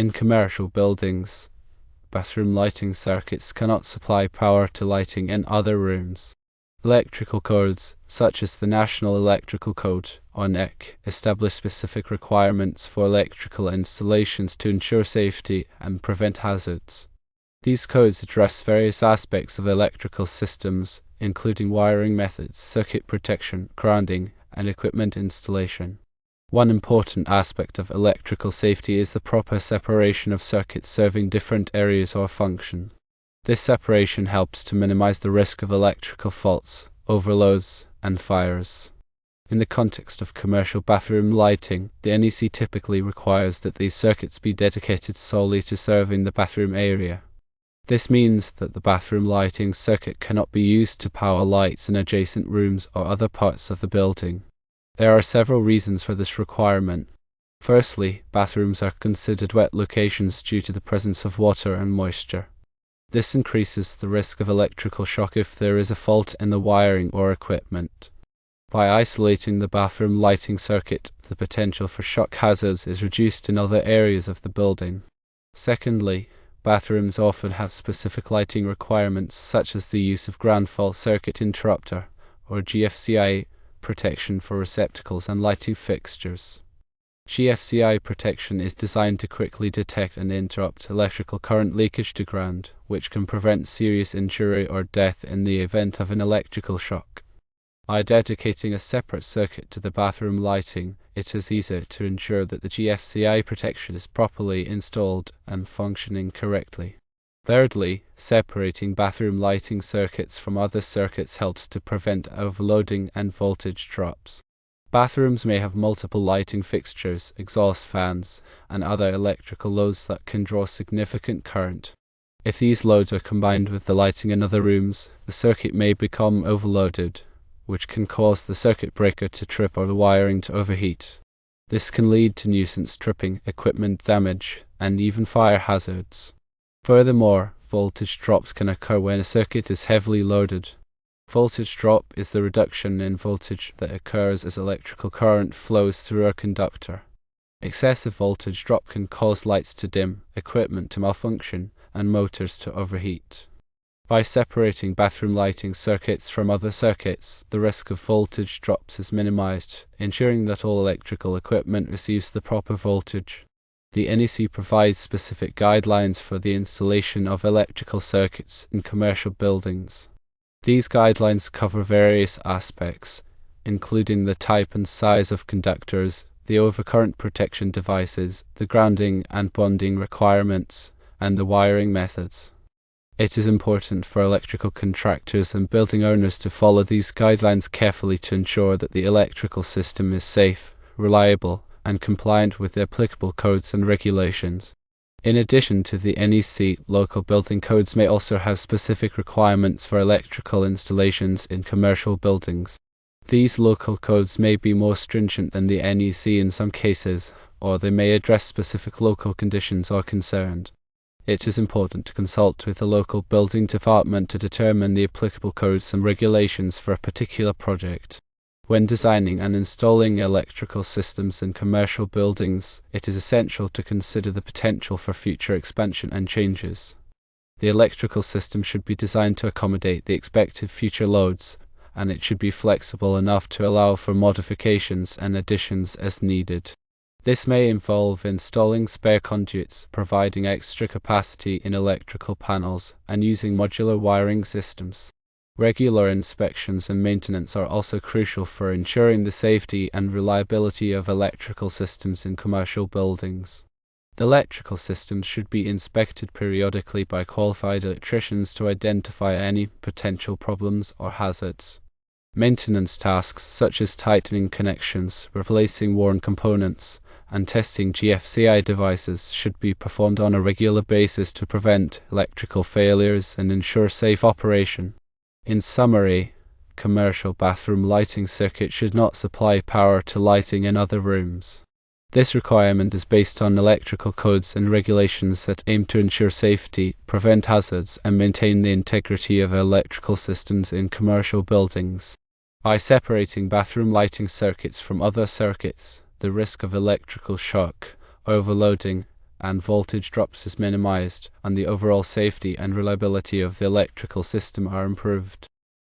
In commercial buildings, bathroom lighting circuits cannot supply power to lighting in other rooms. Electrical codes, such as the National Electrical Code, or NEC, establish specific requirements for electrical installations to ensure safety and prevent hazards. These codes address various aspects of electrical systems, including wiring methods, circuit protection, grounding, and equipment installation. One important aspect of electrical safety is the proper separation of circuits serving different areas or functions. This separation helps to minimize the risk of electrical faults, overloads, and fires. In the context of commercial bathroom lighting, the NEC typically requires that these circuits be dedicated solely to serving the bathroom area. This means that the bathroom lighting circuit cannot be used to power lights in adjacent rooms or other parts of the building. There are several reasons for this requirement. Firstly, bathrooms are considered wet locations due to the presence of water and moisture. This increases the risk of electrical shock if there is a fault in the wiring or equipment. By isolating the bathroom lighting circuit, the potential for shock hazards is reduced in other areas of the building. Secondly, bathrooms often have specific lighting requirements such as the use of ground fault circuit interrupter, or GFCI, protection for receptacles and lighting fixtures. GFCI protection is designed to quickly detect and interrupt electrical current leakage to ground, which can prevent serious injury or death in the event of an electrical shock. By dedicating a separate circuit to the bathroom lighting, it is easier to ensure that the GFCI protection is properly installed and functioning correctly. Thirdly, separating bathroom lighting circuits from other circuits helps to prevent overloading and voltage drops. Bathrooms may have multiple lighting fixtures, exhaust fans, and other electrical loads that can draw significant current. If these loads are combined with the lighting in other rooms, the circuit may become overloaded, which can cause the circuit breaker to trip or the wiring to overheat. This can lead to nuisance tripping, equipment damage, and even fire hazards. Furthermore, voltage drops can occur when a circuit is heavily loaded. Voltage drop is the reduction in voltage that occurs as electrical current flows through a conductor. Excessive voltage drop can cause lights to dim, equipment to malfunction, and motors to overheat. By separating bathroom lighting circuits from other circuits, the risk of voltage drops is minimized, ensuring that all electrical equipment receives the proper voltage. The NEC provides specific guidelines for the installation of electrical circuits in commercial buildings. These guidelines cover various aspects, including the type and size of conductors, the overcurrent protection devices, the grounding and bonding requirements, and the wiring methods. It is important for electrical contractors and building owners to follow these guidelines carefully to ensure that the electrical system is safe, reliable, and compliant with the applicable codes and regulations. In addition to the NEC, local building codes may also have specific requirements for electrical installations in commercial buildings. These local codes may be more stringent than the NEC in some cases, or they may address specific local conditions or concerns. It is important to consult with the local building department to determine the applicable codes and regulations for a particular project. When designing and installing electrical systems in commercial buildings, it is essential to consider the potential for future expansion and changes. The electrical system should be designed to accommodate the expected future loads, and it should be flexible enough to allow for modifications and additions as needed. This may involve installing spare conduits, providing extra capacity in electrical panels, and using modular wiring systems. Regular inspections and maintenance are also crucial for ensuring the safety and reliability of electrical systems in commercial buildings. The electrical systems should be inspected periodically by qualified electricians to identify any potential problems or hazards. Maintenance tasks such as tightening connections, replacing worn components, and testing GFCI devices should be performed on a regular basis to prevent electrical failures and ensure safe operation. In summary, commercial bathroom lighting circuits should not supply power to lighting in other rooms. This requirement is based on electrical codes and regulations that aim to ensure safety, prevent hazards, and maintain the integrity of electrical systems in commercial buildings. By separating bathroom lighting circuits from other circuits, the risk of electrical shock, overloading, and voltage drops is minimized, and the overall safety and reliability of the electrical system are improved.